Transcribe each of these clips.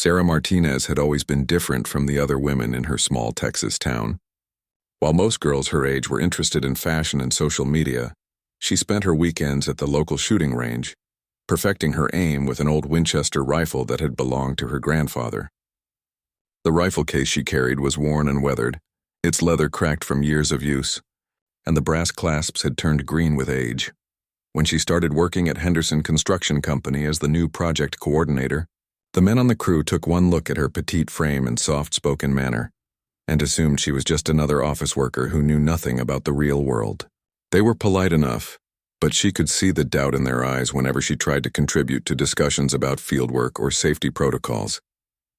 Sarah Martinez had always been different from the other women in her small Texas town. While most girls her age were interested in fashion and social media, she spent her weekends at the local shooting range, perfecting her aim with an old Winchester rifle that had belonged to her grandfather. The rifle case she carried was worn and weathered, its leather cracked from years of use, and the brass clasps had turned green with age. When she started working at Henderson Construction Company as the new project coordinator, the men on the crew took one look at her petite frame and soft-spoken manner, and assumed she was just another office worker who knew nothing about the real world. They were polite enough, but she could see the doubt in their eyes whenever she tried to contribute to discussions about fieldwork or safety protocols.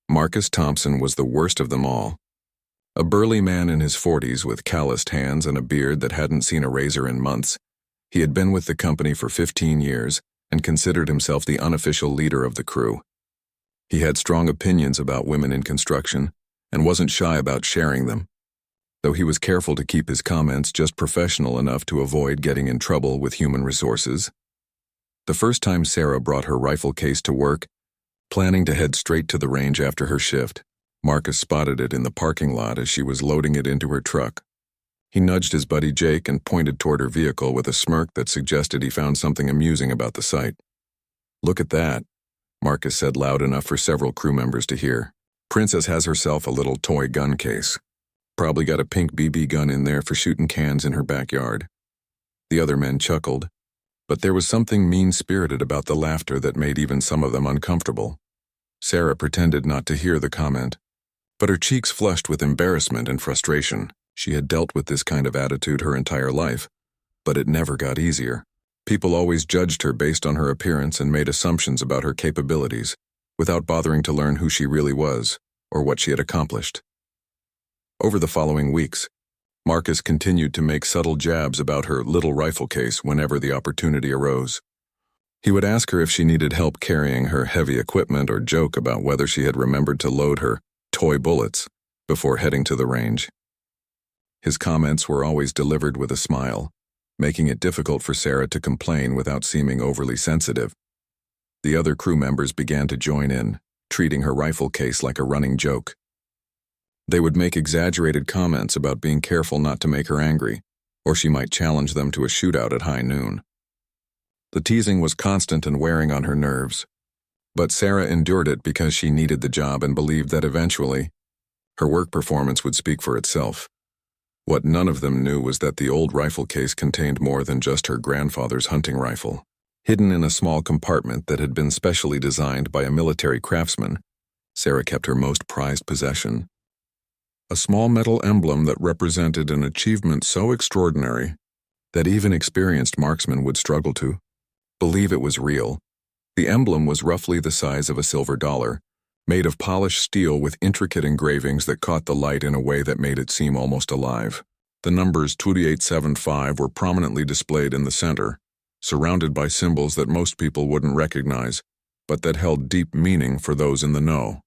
Marcus Thompson was the worst of them all. A burly man in his 40s with calloused hands and a beard that hadn't seen a razor in months, he had been with the company for 15 years and considered himself the unofficial leader of the crew. He had strong opinions about women in construction and wasn't shy about sharing them, though he was careful to keep his comments just professional enough to avoid getting in trouble with human resources. The first time Sarah brought her rifle case to work, planning to head straight to the range after her shift, Marcus spotted it in the parking lot as she was loading it into her truck. He nudged his buddy Jake and pointed toward her vehicle with a smirk that suggested he found something amusing about the sight. "Look at that," Marcus said loud enough for several crew members to hear. "Princess has herself a little toy gun case. Probably got a pink BB gun in there for shooting cans in her backyard." The other men chuckled, but there was something mean-spirited about the laughter that made even some of them uncomfortable. Sarah pretended not to hear the comment, but her cheeks flushed with embarrassment and frustration. She had dealt with this kind of attitude her entire life, but it never got easier. People always judged her based on her appearance and made assumptions about her capabilities, without bothering to learn who she really was or what she had accomplished. Over the following weeks, Marcus continued to make subtle jabs about her little rifle case whenever the opportunity arose. He would ask her if she needed help carrying her heavy equipment or joke about whether she had remembered to load her toy bullets before heading to the range. His comments were always delivered with a smile, making it difficult for Sarah to complain without seeming overly sensitive. The other crew members began to join in, treating her rifle case like a running joke. They would make exaggerated comments about being careful not to make her angry, or she might challenge them to a shootout at high noon. The teasing was constant and wearing on her nerves, but Sarah endured it because she needed the job and believed that eventually, her work performance would speak for itself. What none of them knew was that the old rifle case contained more than just her grandfather's hunting rifle. Hidden in a small compartment that had been specially designed by a military craftsman, Sarah kept her most prized possession. A small metal emblem that represented an achievement so extraordinary that even experienced marksmen would struggle to believe it was real. The emblem was roughly the size of a silver dollar, made of polished steel with intricate engravings that caught the light in a way that made it seem almost alive. The numbers 2875 were prominently displayed in the center, surrounded by symbols that most people wouldn't recognize, but that held deep meaning for those in the know.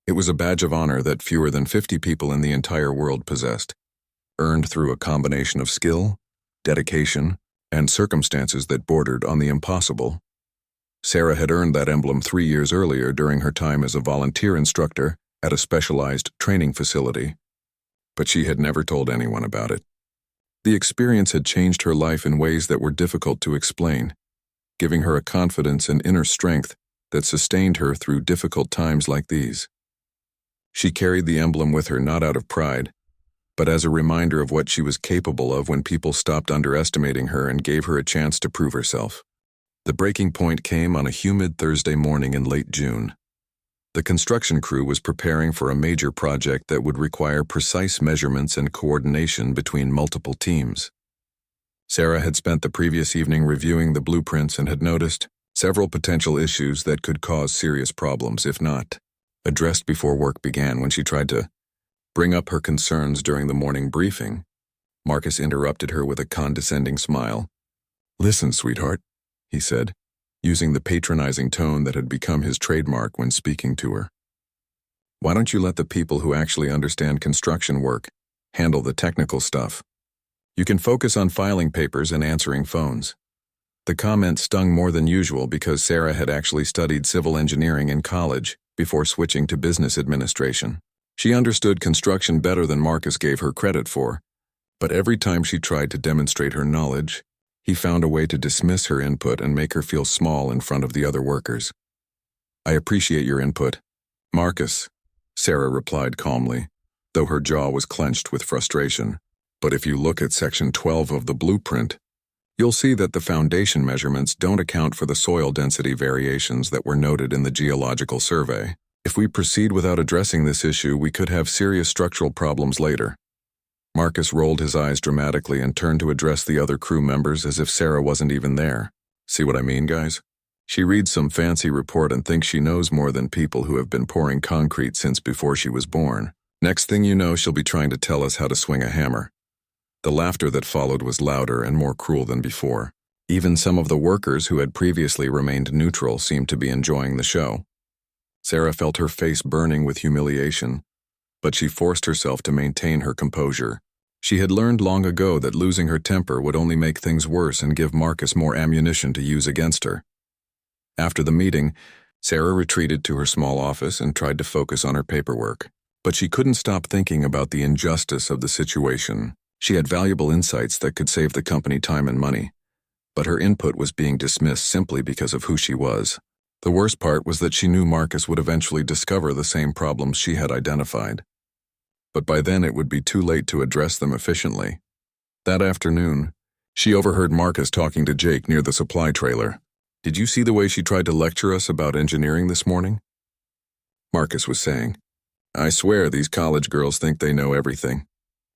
It was a badge of honor that fewer than 50 people in the entire world possessed, earned through a combination of skill, dedication, and circumstances that bordered on the impossible. Sarah had earned that emblem 3 years earlier during her time as a volunteer instructor at a specialized training facility, but she had never told anyone about it. The experience had changed her life in ways that were difficult to explain, giving her a confidence and inner strength that sustained her through difficult times like these. She carried the emblem with her not out of pride, but as a reminder of what she was capable of when people stopped underestimating her and gave her a chance to prove herself. The breaking point came on a humid Thursday morning in late June. The construction crew was preparing for a major project that would require precise measurements and coordination between multiple teams. Sarah had spent the previous evening reviewing the blueprints and had noticed several potential issues that could cause serious problems if not addressed before work began. When she tried to bring up her concerns during the morning briefing, Marcus interrupted her with a condescending smile. "Listen, sweetheart," he said, using the patronizing tone that had become his trademark when speaking to her. "Why don't you let the people who actually understand construction work handle the technical stuff? You can focus on filing papers and answering phones." The comment stung more than usual because Sarah had actually studied civil engineering in college before switching to business administration. She understood construction better than Marcus gave her credit for, but every time she tried to demonstrate her knowledge, he found a way to dismiss her input and make her feel small in front of the other workers. "I appreciate your input, Marcus," Sarah replied calmly, though her jaw was clenched with frustration. "But if you look at Section 12 of the blueprint, you'll see that the foundation measurements don't account for the soil density variations that were noted in the geological survey. If we proceed without addressing this issue, we could have serious structural problems later." Marcus rolled his eyes dramatically and turned to address the other crew members as if Sarah wasn't even there. "See what I mean, guys? She reads some fancy report and thinks she knows more than people who have been pouring concrete since before she was born. Next thing you know, she'll be trying to tell us how to swing a hammer." The laughter that followed was louder and more cruel than before. Even some of the workers who had previously remained neutral seemed to be enjoying the show. Sarah felt her face burning with humiliation, but she forced herself to maintain her composure. She had learned long ago that losing her temper would only make things worse and give Marcus more ammunition to use against her. After the meeting, Sarah retreated to her small office and tried to focus on her paperwork. But she couldn't stop thinking about the injustice of the situation. She had valuable insights that could save the company time and money, but her input was being dismissed simply because of who she was. The worst part was that she knew Marcus would eventually discover the same problems she had identified. But by then it would be too late to address them efficiently. That afternoon, she overheard Marcus talking to Jake near the supply trailer. "Did you see the way she tried to lecture us about engineering this morning?" Marcus was saying. "I swear these college girls think they know everything.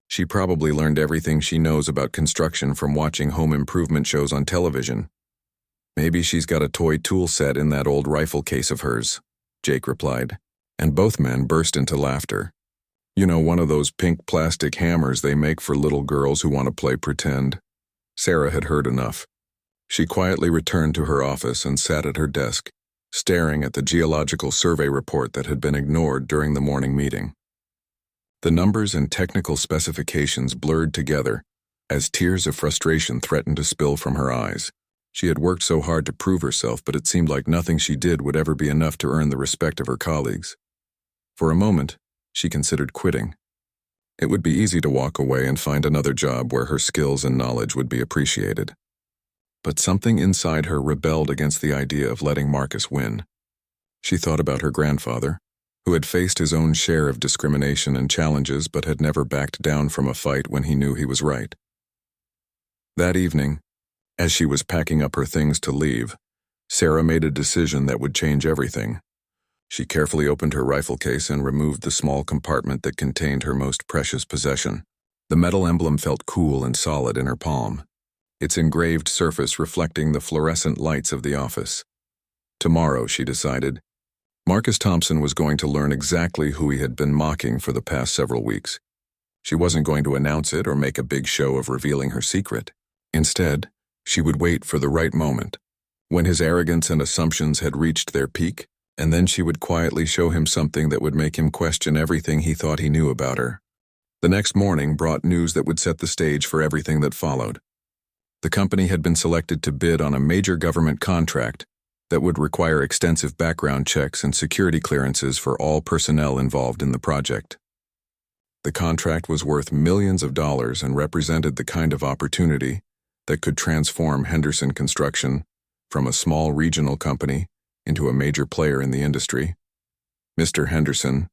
She probably learned everything she knows about construction from watching home improvement shows on television. Maybe she's got a toy tool set in that old rifle case of hers," Jake replied, and both men burst into laughter. "You know, one of those pink plastic hammers they make for little girls who want to play pretend." Sarah had heard enough. She quietly returned to her office and sat at her desk, staring at the geological survey report that had been ignored during the morning meeting. The numbers and technical specifications blurred together as tears of frustration threatened to spill from her eyes. She had worked so hard to prove herself, but it seemed like nothing she did would ever be enough to earn the respect of her colleagues. For a moment, she considered quitting. It would be easy to walk away and find another job where her skills and knowledge would be appreciated. But something inside her rebelled against the idea of letting Marcus win. She thought about her grandfather, who had faced his own share of discrimination and challenges but had never backed down from a fight when he knew he was right. That evening, as she was packing up her things to leave, Sarah made a decision that would change everything. She carefully opened her rifle case and removed the small compartment that contained her most precious possession. The metal emblem felt cool and solid in her palm, its engraved surface reflecting the fluorescent lights of the office. Tomorrow, she decided, Marcus Thompson was going to learn exactly who he had been mocking for the past several weeks. She wasn't going to announce it or make a big show of revealing her secret. Instead, she would wait for the right moment, when his arrogance and assumptions had reached their peak, and then she would quietly show him something that would make him question everything he thought he knew about her. The next morning brought news that would set the stage for everything that followed. The company had been selected to bid on a major government contract that would require extensive background checks and security clearances for all personnel involved in the project. The contract was worth millions of dollars and represented the kind of opportunity that could transform Henderson Construction from a small regional company into a major player in the industry. Mr. Henderson,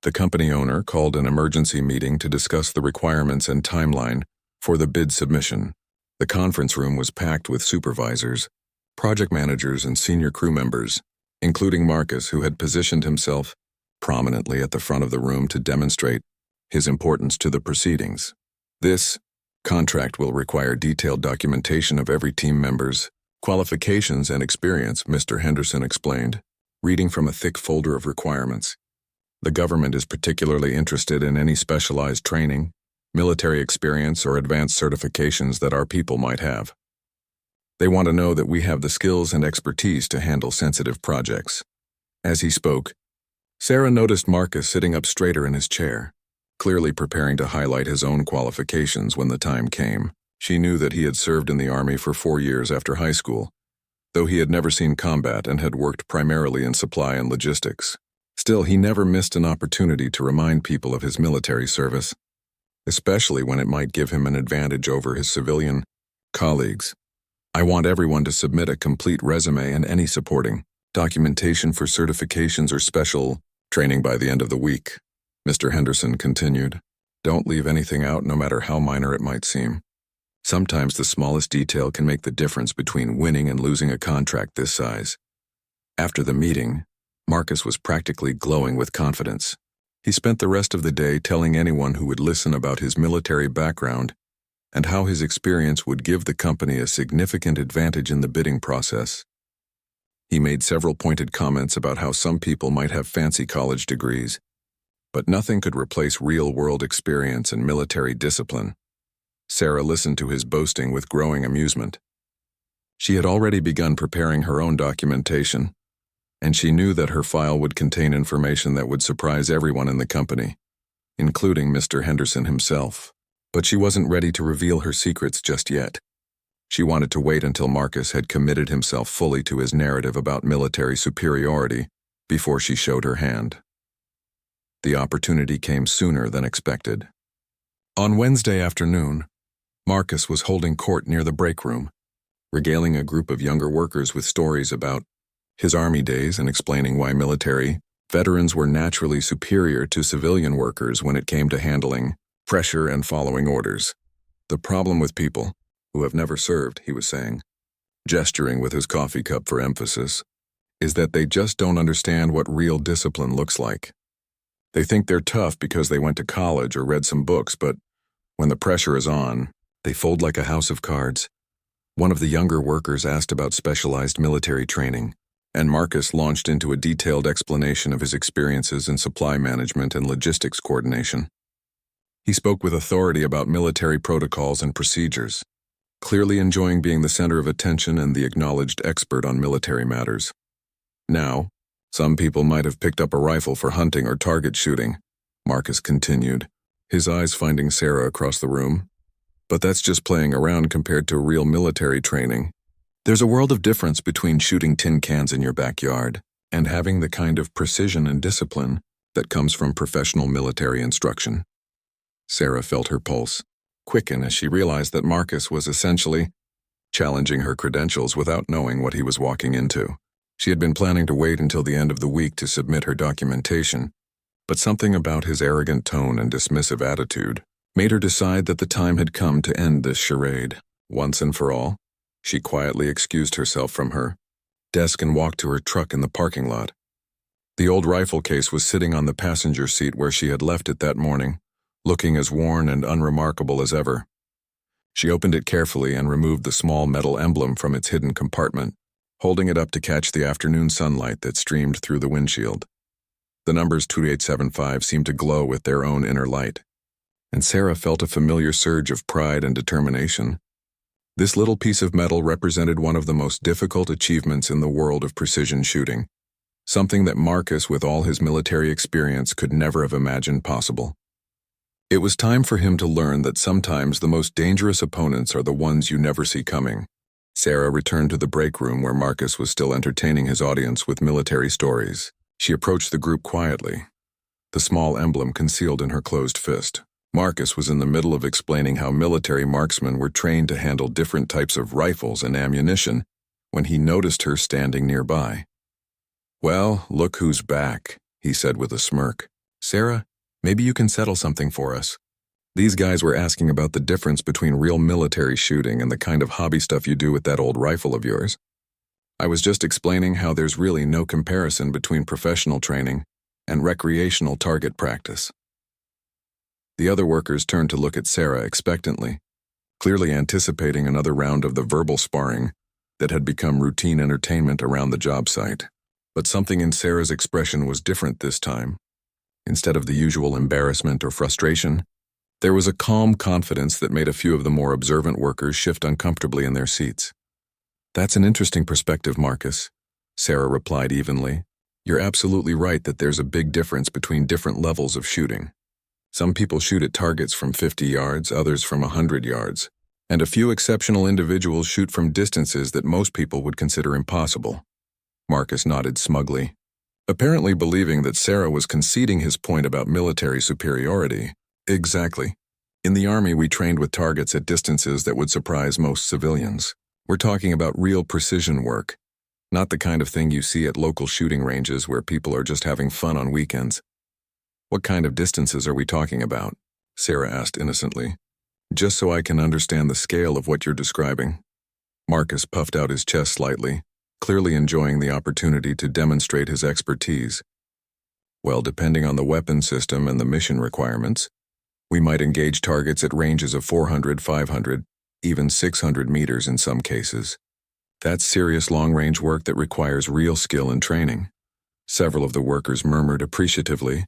the company owner, called an emergency meeting to discuss the requirements and timeline for the bid submission. The conference room was packed with supervisors, project managers, and senior crew members, including Marcus, who had positioned himself prominently at the front of the room to demonstrate his importance to the proceedings. This contract will require detailed documentation of every team member's qualifications and experience, Mr. Henderson explained, reading from a thick folder of requirements. The government is particularly interested in any specialized training, military experience, or advanced certifications that our people might have. They want to know that we have the skills and expertise to handle sensitive projects. As he spoke, Sarah noticed Marcus sitting up straighter in his chair, clearly preparing to highlight his own qualifications when the time came. She knew that he had served in the Army for 4 years after high school, though he had never seen combat and had worked primarily in supply and logistics. Still, he never missed an opportunity to remind people of his military service, especially when it might give him an advantage over his civilian colleagues. I want everyone to submit a complete resume and any supporting documentation for certifications or special training by the end of the week, Mr. Henderson continued. Don't leave anything out, no matter how minor it might seem. Sometimes the smallest detail can make the difference between winning and losing a contract this size. After the meeting, Marcus was practically glowing with confidence. He spent the rest of the day telling anyone who would listen about his military background and how his experience would give the company a significant advantage in the bidding process. He made several pointed comments about how some people might have fancy college degrees, but nothing could replace real-world experience and military discipline. Sarah listened to his boasting with growing amusement. She had already begun preparing her own documentation, and she knew that her file would contain information that would surprise everyone in the company, including Mr. Henderson himself. But she wasn't ready to reveal her secrets just yet. She wanted to wait until Marcus had committed himself fully to his narrative about military superiority before she showed her hand. The opportunity came sooner than expected. On Wednesday afternoon, Marcus was holding court near the break room, regaling a group of younger workers with stories about his Army days and explaining why military veterans were naturally superior to civilian workers when it came to handling pressure and following orders. The problem with people who have never served, he was saying, gesturing with his coffee cup for emphasis, is that they just don't understand what real discipline looks like. They think they're tough because they went to college or read some books, but when the pressure is on, they fold like a house of cards. One of the younger workers asked about specialized military training, and Marcus launched into a detailed explanation of his experiences in supply management and logistics coordination. He spoke with authority about military protocols and procedures, clearly enjoying being the center of attention and the acknowledged expert on military matters. Now, some people might have picked up a rifle for hunting or target shooting, Marcus continued, his eyes finding Sarah across the room. But that's just playing around compared to real military training. There's a world of difference between shooting tin cans in your backyard and having the kind of precision and discipline that comes from professional military instruction. Sarah felt her pulse quicken as she realized that Marcus was essentially challenging her credentials without knowing what he was walking into. She had been planning to wait until the end of the week to submit her documentation, but something about his arrogant tone and dismissive attitude made her decide that the time had come to end this charade. Once and for all, she quietly excused herself from her desk and walked to her truck in the parking lot. The old rifle case was sitting on the passenger seat where she had left it that morning, looking as worn and unremarkable as ever. She opened it carefully and removed the small metal emblem from its hidden compartment, holding it up to catch the afternoon sunlight that streamed through the windshield. The numbers 2875 seemed to glow with their own inner light, and Sarah felt a familiar surge of pride and determination. This little piece of metal represented one of the most difficult achievements in the world of precision shooting, something that Marcus, with all his military experience, could never have imagined possible. It was time for him to learn that sometimes the most dangerous opponents are the ones you never see coming. Sarah returned to the break room where Marcus was still entertaining his audience with military stories. She approached the group quietly, the small emblem concealed in her closed fist. Marcus was in the middle of explaining how military marksmen were trained to handle different types of rifles and ammunition when he noticed her standing nearby. "Well, look who's back," he said with a smirk. "Sarah, maybe you can settle something for us. These guys were asking about the difference between real military shooting and the kind of hobby stuff you do with that old rifle of yours. I was just explaining how there's really no comparison between professional training and recreational target practice." The other workers turned to look at Sarah expectantly, clearly anticipating another round of the verbal sparring that had become routine entertainment around the job site. But something in Sarah's expression was different this time. Instead of the usual embarrassment or frustration, there was a calm confidence that made a few of the more observant workers shift uncomfortably in their seats. "That's an interesting perspective, Marcus," Sarah replied evenly. "You're absolutely right that there's a big difference between different levels of shooting. Some people shoot at targets from 50 yards, others from 100 yards, and a few exceptional individuals shoot from distances that most people would consider impossible." Marcus nodded smugly. apparently believing that Sarah was conceding his point about military superiority. Exactly. In the Army, we trained with targets at distances that would surprise most civilians. We're talking about real precision work, not the kind of thing you see at local shooting ranges where people are just having fun on weekends. What kind of distances are we talking about? Sarah asked innocently. Just so I can understand the scale of what you're describing. Marcus puffed out his chest slightly, clearly enjoying the opportunity to demonstrate his expertise. Well, depending on the weapon system and the mission requirements, we might engage targets at ranges of 400, 500, even 600 meters in some cases. That's serious long-range work that requires real skill and training. Several of the workers murmured appreciatively,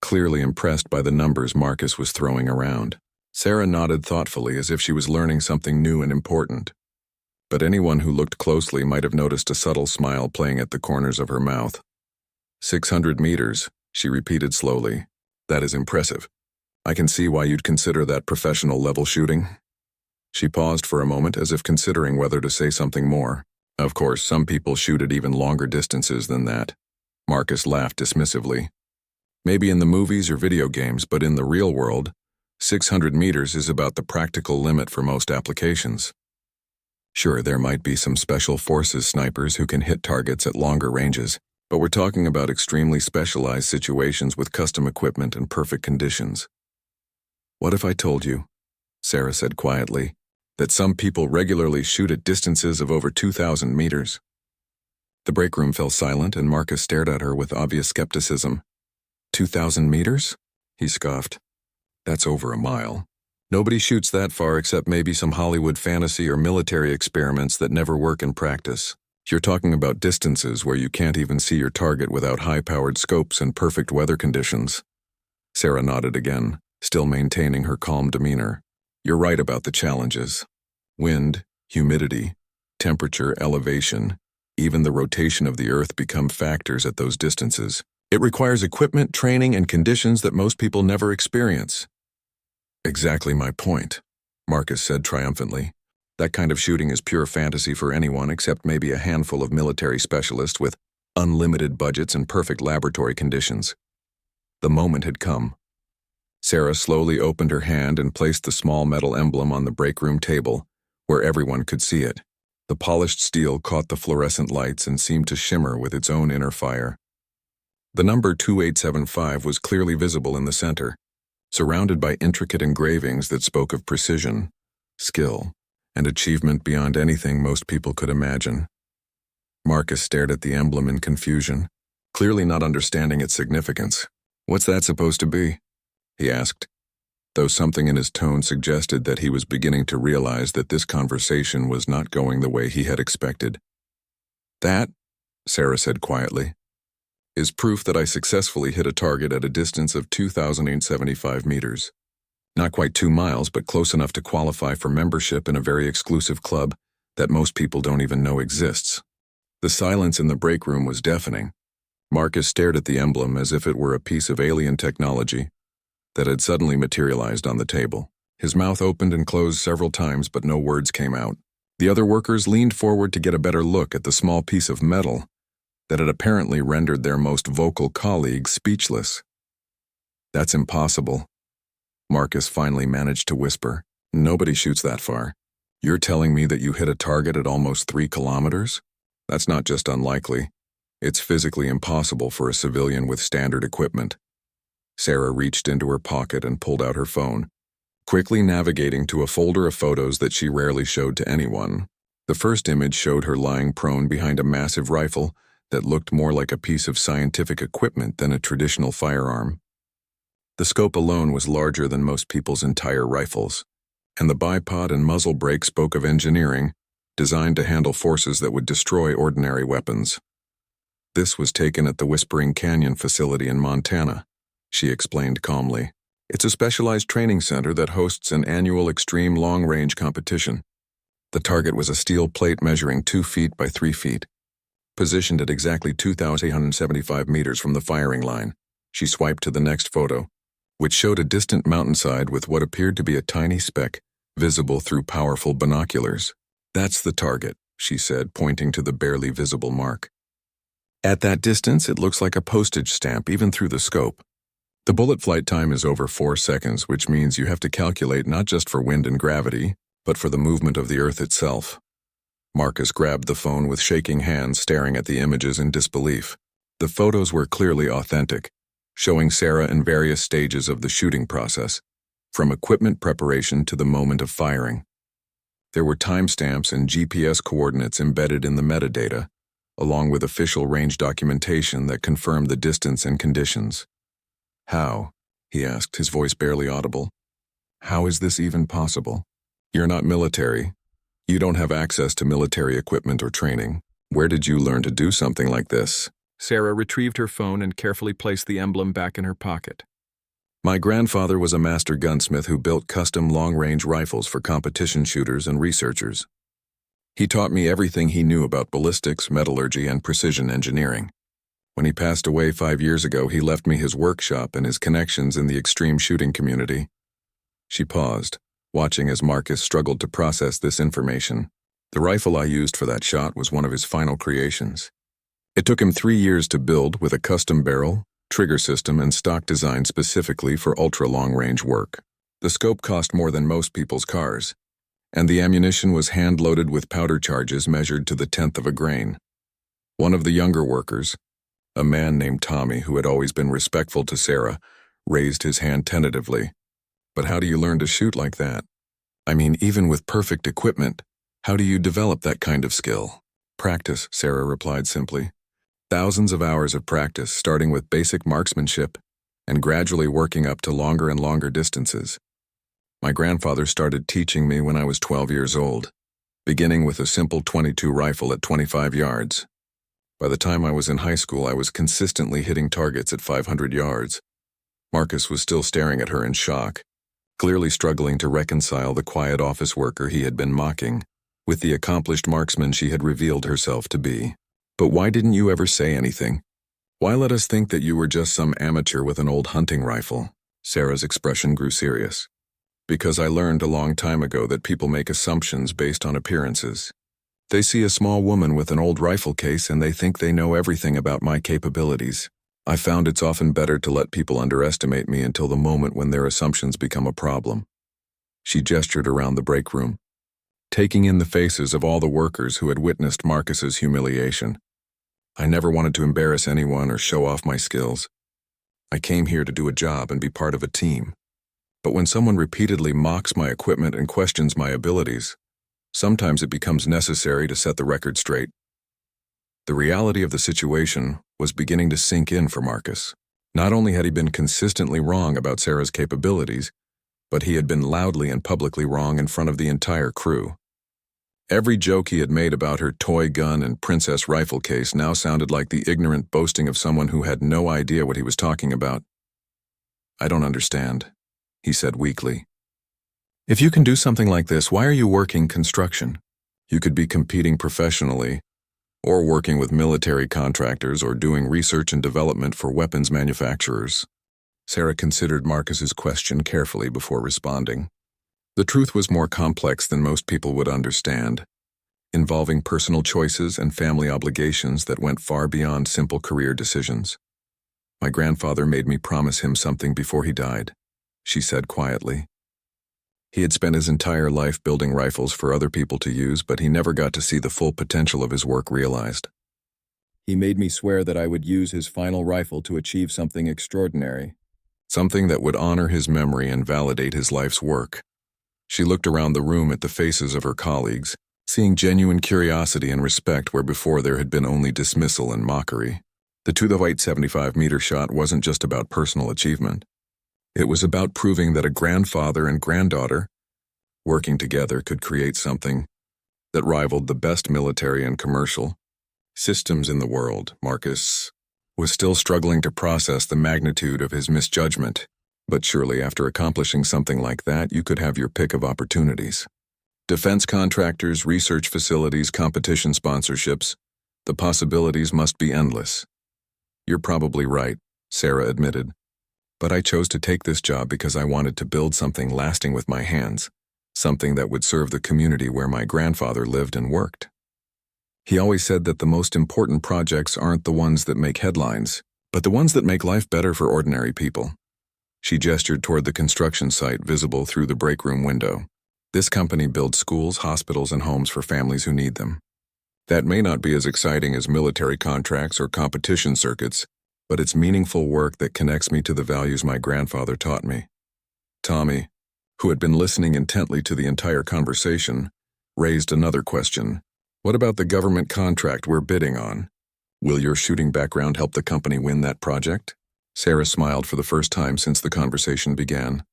clearly impressed by the numbers Marcus was throwing around. Sarah nodded thoughtfully as if she was learning something new and important. But anyone who looked closely might have noticed a subtle smile playing at the corners of her mouth. 600 meters, she repeated slowly. That is impressive. I can see why you'd consider that professional-level shooting. She paused for a moment as if considering whether to say something more. Of course, some people shoot at even longer distances than that. Marcus laughed dismissively. Maybe in the movies or video games, but in the real world, 600 meters is about the practical limit for most applications. Sure, there might be some special forces snipers who can hit targets at longer ranges, but we're talking about extremely specialized situations with custom equipment and perfect conditions. What if I told you, Sarah said quietly, that some people regularly shoot at distances of over 2,000 meters? The break room fell silent and Marcus stared at her with obvious skepticism. 2,000 meters? He scoffed. That's over a mile. Nobody shoots that far except maybe some Hollywood fantasy or military experiments that never work in practice. You're talking about distances where you can't even see your target without high-powered scopes and perfect weather conditions. Sarah nodded again, still maintaining her calm demeanor. You're right about the challenges. Wind, humidity, temperature, elevation, even the rotation of the Earth become factors at those distances. It requires equipment, training, and conditions that most people never experience. Exactly my point, Marcus said triumphantly. That kind of shooting is pure fantasy for anyone except maybe a handful of military specialists with unlimited budgets and perfect laboratory conditions. The moment had come. Sarah slowly opened her hand and placed the small metal emblem on the break room table, where everyone could see it. The polished steel caught the fluorescent lights and seemed to shimmer with its own inner fire. The number 2875 was clearly visible in the center, surrounded by intricate engravings that spoke of precision, skill, and achievement beyond anything most people could imagine. Marcus stared at the emblem in confusion, clearly not understanding its significance. What's that supposed to be? He asked, though something in his tone suggested that he was beginning to realize that this conversation was not going the way he had expected. That, Sarah said quietly, is proof that I successfully hit a target at a distance of 2,875 meters. Not quite 2 miles, but close enough to qualify for membership in a very exclusive club that most people don't even know exists. The silence in the break room was deafening. Marcus stared at the emblem as if it were a piece of alien technology that had suddenly materialized on the table. His mouth opened and closed several times, but no words came out. The other workers leaned forward to get a better look at the small piece of metal that had apparently rendered their most vocal colleague speechless. That's impossible, Marcus finally managed to whisper. Nobody shoots that far. You're telling me that you hit a target at almost 3 kilometers? That's not just unlikely. It's physically impossible for a civilian with standard equipment. Sarah reached into her pocket and pulled out her phone, quickly navigating to a folder of photos that she rarely showed to anyone. The first image showed her lying prone behind a massive rifle that looked more like a piece of scientific equipment than a traditional firearm. The scope alone was larger than most people's entire rifles, and the bipod and muzzle brake spoke of engineering, designed to handle forces that would destroy ordinary weapons. This was taken at the Whispering Canyon facility in Montana, she explained calmly. It's a specialized training center that hosts an annual extreme long-range competition. The target was a steel plate measuring 2 feet by 3 feet, positioned at exactly 2,875 meters from the firing line. She swiped to the next photo, which showed a distant mountainside with what appeared to be a tiny speck, visible through powerful binoculars. That's the target, she said, pointing to the barely visible mark. At that distance, it looks like a postage stamp, even through the scope. The bullet flight time is over 4 seconds, which means you have to calculate not just for wind and gravity, but for the movement of the Earth itself. Marcus grabbed the phone with shaking hands, staring at the images in disbelief. The photos were clearly authentic, showing Sarah in various stages of the shooting process, from equipment preparation to the moment of firing. There were timestamps and GPS coordinates embedded in the metadata, along with official range documentation that confirmed the distance and conditions. "How?" he asked, his voice barely audible. "How is this even possible? You're not military. You don't have access to military equipment or training. Where did you learn to do something like this?" Sarah retrieved her phone and carefully placed the emblem back in her pocket. "My grandfather was a master gunsmith who built custom long-range rifles for competition shooters and researchers. He taught me everything he knew about ballistics, metallurgy, and precision engineering. When he passed away 5 years ago, he left me his workshop and his connections in the extreme shooting community." She paused, watching as Marcus struggled to process this information. "The rifle I used for that shot was one of his final creations. It took him 3 years to build, with a custom barrel, trigger system, and stock design specifically for ultra-long-range work. The scope cost more than most people's cars, and the ammunition was hand-loaded with powder charges measured to the 10th of a grain. One of the younger workers, a man named Tommy who had always been respectful to Sarah, raised his hand tentatively. But how do you learn to shoot like that? I mean, even with perfect equipment, how do you develop that kind of skill?" "Practice," Sarah replied simply. "Thousands of hours of practice, starting with basic marksmanship and gradually working up to longer and longer distances. My grandfather started teaching me when I was 12 years old, beginning with a simple .22 rifle at 25 yards. By the time I was in high school, I was consistently hitting targets at 500 yards. Marcus was still staring at her in shock, clearly struggling to reconcile the quiet office worker he had been mocking with the accomplished marksman she had revealed herself to be. "But why didn't you ever say anything? Why let us think that you were just some amateur with an old hunting rifle?" Sarah's expression grew serious. "Because I learned a long time ago that people make assumptions based on appearances. They see a small woman with an old rifle case and they think they know everything about my capabilities. I found it's often better to let people underestimate me until the moment when their assumptions become a problem." She gestured around the break room, taking in the faces of all the workers who had witnessed Marcus's humiliation. "I never wanted to embarrass anyone or show off my skills. I came here to do a job and be part of a team. But when someone repeatedly mocks my equipment and questions my abilities, sometimes it becomes necessary to set the record straight." The reality of the situation was beginning to sink in for Marcus. Not only had he been consistently wrong about Sarah's capabilities, but he had been loudly and publicly wrong in front of the entire crew. Every joke he had made about her toy gun and princess rifle case now sounded like the ignorant boasting of someone who had no idea what he was talking about. "I don't understand," he said weakly. "If you can do something like this, why are you working construction? You could be competing professionally, or working with military contractors, or doing research and development for weapons manufacturers." Sarah considered Marcus's question carefully before responding. The truth was more complex than most people would understand, involving personal choices and family obligations that went far beyond simple career decisions. "My grandfather made me promise him something before he died," she said quietly. "He had spent his entire life building rifles for other people to use, but he never got to see the full potential of his work realized. He made me swear that I would use his final rifle to achieve something extraordinary, something that would honor his memory and validate his life's work." She looked around the room at the faces of her colleagues, seeing genuine curiosity and respect where before there had been only dismissal and mockery. The 275-meter shot wasn't just about personal achievement. It was about proving that a grandfather and granddaughter, working together, could create something that rivaled the best military and commercial systems in the world. Marcus was still struggling to process the magnitude of his misjudgment, but surely after accomplishing something like that, you could have your pick of opportunities. Defense contractors, research facilities, competition sponsorships, the possibilities must be endless. "You're probably right," Sarah admitted. "But I chose to take this job because I wanted to build something lasting with my hands, something that would serve the community where my grandfather lived and worked." He always said that the most important projects aren't the ones that make headlines, but the ones that make life better for ordinary people. She gestured toward the construction site visible through the break room window. This company builds schools, hospitals, and homes for families who need them. That may not be as exciting as military contracts or competition circuits, but it's meaningful work that connects me to the values my grandfather taught me. Tommy, who had been listening intently to the entire conversation, raised another question. What about the government contract we're bidding on? Will your shooting background help the company win that project? Sarah smiled for the first time since the conversation began.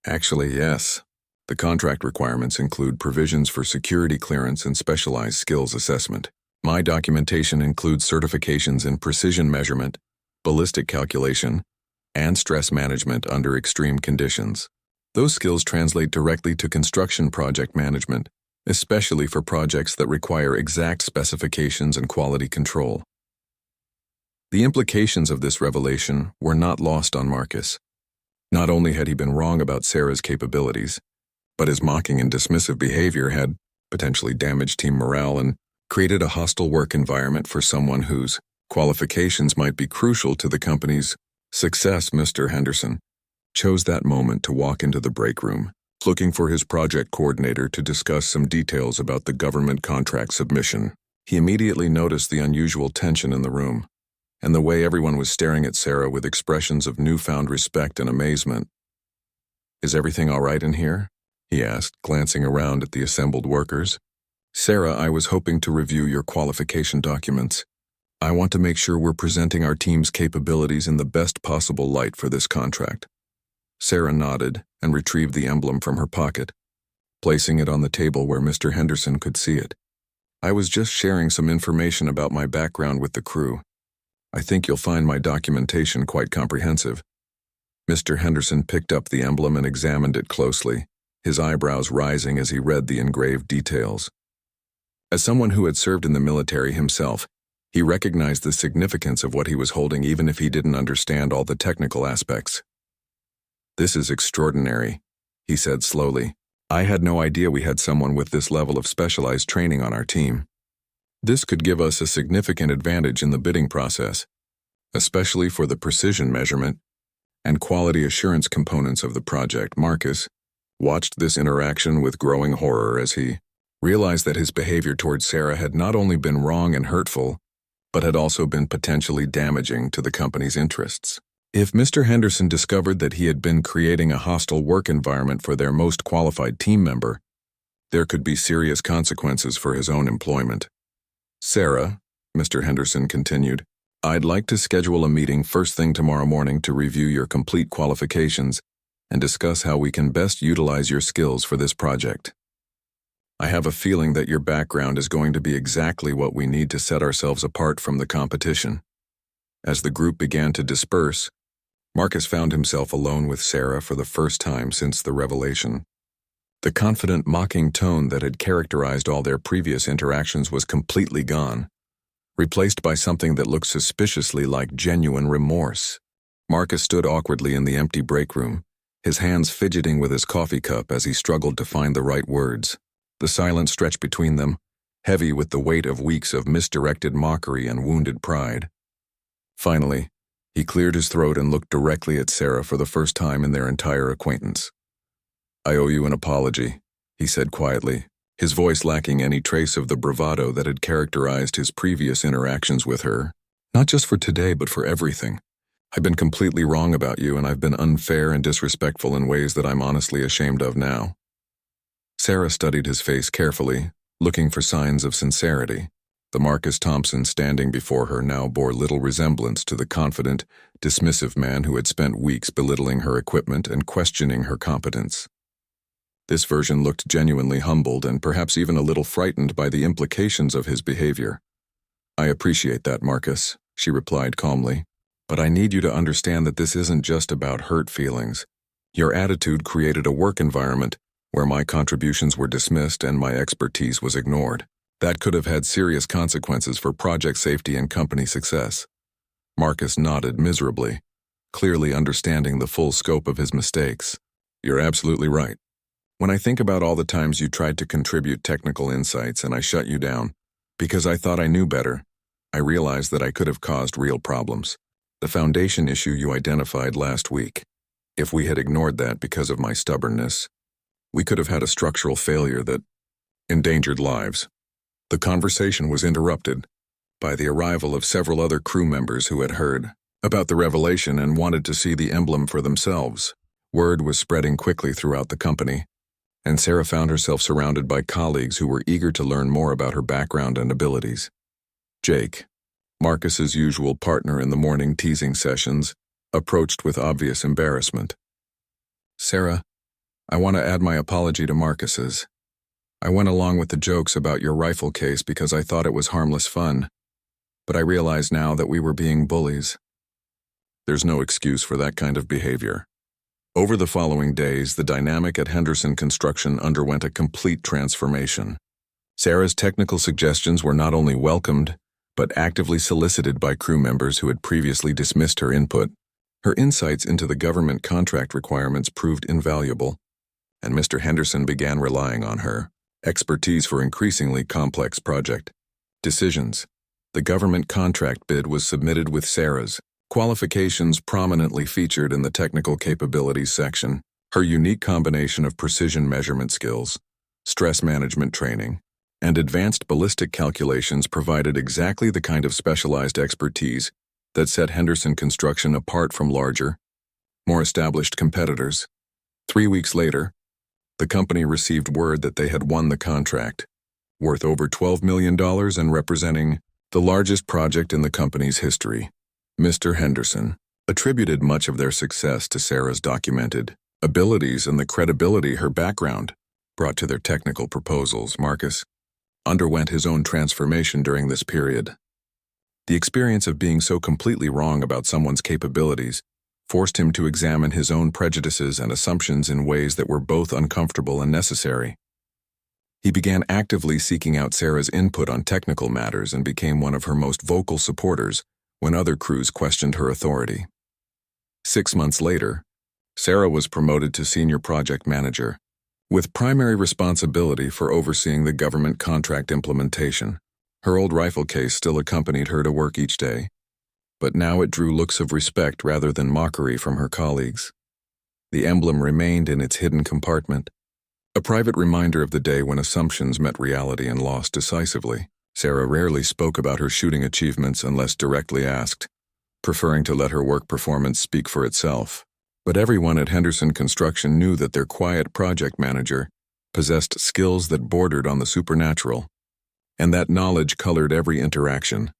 Actually, yes. The contract requirements include provisions for security clearance and specialized skills assessment. My documentation includes certifications in precision measurement, ballistic calculation, and stress management under extreme conditions. Those skills translate directly to construction project management, especially for projects that require exact specifications and quality control. The implications of this revelation were not lost on Marcus. Not only had he been wrong about Sarah's capabilities, but his mocking and dismissive behavior had potentially damaged team morale and created a hostile work environment for someone whose qualifications might be crucial to the company's success. Mr. Henderson chose that moment to walk into the break room, looking for his project coordinator to discuss some details about the government contract submission. He immediately noticed the unusual tension in the room, and the way everyone was staring at Sarah with expressions of newfound respect and amazement. "Is everything all right in here?" he asked, glancing around at the assembled workers. "Sarah, I was hoping to review your qualification documents. I want to make sure we're presenting our team's capabilities in the best possible light for this contract." Sarah nodded and retrieved the emblem from her pocket, placing it on the table where Mr. Henderson could see it. "I was just sharing some information about my background with the crew. I think you'll find my documentation quite comprehensive." Mr. Henderson picked up the emblem and examined it closely, his eyebrows rising as he read the engraved details. As someone who had served in the military himself, he recognized the significance of what he was holding even if he didn't understand all the technical aspects. "This is extraordinary," he said slowly. "I had no idea we had someone with this level of specialized training on our team. This could give us a significant advantage in the bidding process, especially for the precision measurement and quality assurance components of the project." Marcus watched this interaction with growing horror as he realized that his behavior towards Sarah had not only been wrong and hurtful, but had also been potentially damaging to the company's interests. If Mr. Henderson discovered that he had been creating a hostile work environment for their most qualified team member, there could be serious consequences for his own employment. "Sarah," Mr. Henderson continued, "I'd like to schedule a meeting first thing tomorrow morning to review your complete qualifications and discuss how we can best utilize your skills for this project. I have a feeling that your background is going to be exactly what we need to set ourselves apart from the competition." As the group began to disperse, Marcus found himself alone with Sarah for the first time since the revelation. The confident, mocking tone that had characterized all their previous interactions was completely gone, replaced by something that looked suspiciously like genuine remorse. Marcus stood awkwardly in the empty break room, his hands fidgeting with his coffee cup as he struggled to find the right words. The silence stretched between them, heavy with the weight of weeks of misdirected mockery and wounded pride. Finally, he cleared his throat and looked directly at Sarah for the first time in their entire acquaintance. "I owe you an apology," he said quietly, his voice lacking any trace of the bravado that had characterized his previous interactions with her. "Not just for today, but for everything. I've been completely wrong about you, and I've been unfair and disrespectful in ways that I'm honestly ashamed of now." Sarah studied his face carefully, looking for signs of sincerity. The Marcus Thompson standing before her now bore little resemblance to the confident, dismissive man who had spent weeks belittling her equipment and questioning her competence. This version looked genuinely humbled and perhaps even a little frightened by the implications of his behavior. "I appreciate that, Marcus," she replied calmly, "but I need you to understand that this isn't just about hurt feelings. Your attitude created a work environment where my contributions were dismissed and my expertise was ignored. That could have had serious consequences for project safety and company success." Marcus nodded miserably, clearly understanding the full scope of his mistakes. "You're absolutely right. When I think about all the times you tried to contribute technical insights and I shut you down, Because I thought I knew better, I realized that I could have caused real problems. The foundation issue you identified last week. If we had ignored that because of my stubbornness, we could have had a structural failure that endangered lives. The conversation was interrupted by the arrival of several other crew members who had heard about the revelation and wanted to see the emblem for themselves. Word was spreading quickly throughout the company, and Sarah found herself surrounded by colleagues who were eager to learn more about her background and abilities. Jake, Marcus's usual partner in the morning teasing sessions, approached with obvious embarrassment. "Sarah, I want to add my apology to Marcus's. I went along with the jokes about your rifle case because I thought it was harmless fun, but I realize now that we were being bullies." There's no excuse for that kind of behavior. Over the following days, the dynamic at Henderson Construction underwent a complete transformation. Sarah's technical suggestions were not only welcomed, but actively solicited by crew members who had previously dismissed her input. Her insights into the government contract requirements proved invaluable, and Mr. Henderson began relying on her expertise for increasingly complex project decisions. The government contract bid was submitted with Sarah's qualifications prominently featured in the technical capabilities section. Her unique combination of precision measurement skills, stress management training, and advanced ballistic calculations provided exactly the kind of specialized expertise that set Henderson Construction apart from larger, more established competitors. 3 weeks later, the company received word that they had won the contract, worth over $12 million and representing the largest project in the company's history. Mr. Henderson attributed much of their success to Sarah's documented abilities and the credibility her background brought to their technical proposals. Marcus underwent his own transformation during this period. The experience of being so completely wrong about someone's capabilities forced him to examine his own prejudices and assumptions in ways that were both uncomfortable and necessary. He began actively seeking out Sarah's input on technical matters and became one of her most vocal supporters when other crews questioned her authority. 6 months later, Sarah was promoted to senior project manager, with primary responsibility for overseeing the government contract implementation. Her old rifle case still accompanied her to work each day, but now it drew looks of respect rather than mockery from her colleagues. The emblem remained in its hidden compartment, a private reminder of the day when assumptions met reality and lost decisively. Sarah rarely spoke about her shooting achievements unless directly asked, preferring to let her work performance speak for itself. But everyone at Henderson Construction knew that their quiet project manager possessed skills that bordered on the supernatural, and that knowledge colored every interaction,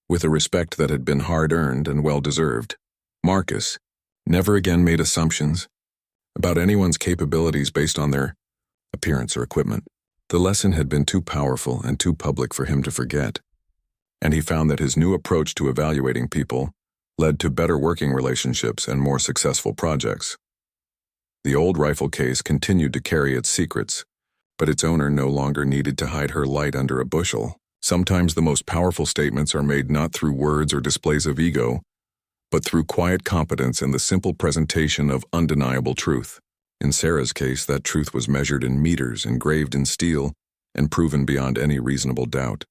with a respect that had been hard-earned and well-deserved. Marcus never again made assumptions about anyone's capabilities based on their appearance or equipment. The lesson had been too powerful and too public for him to forget, and he found that his new approach to evaluating people led to better working relationships and more successful projects. The old rifle case continued to carry its secrets, but its owner no longer needed to hide her light under a bushel. Sometimes the most powerful statements are made not through words or displays of ego, but through quiet competence and the simple presentation of undeniable truth. In Sarah's case, that truth was measured in meters, engraved in steel, and proven beyond any reasonable doubt.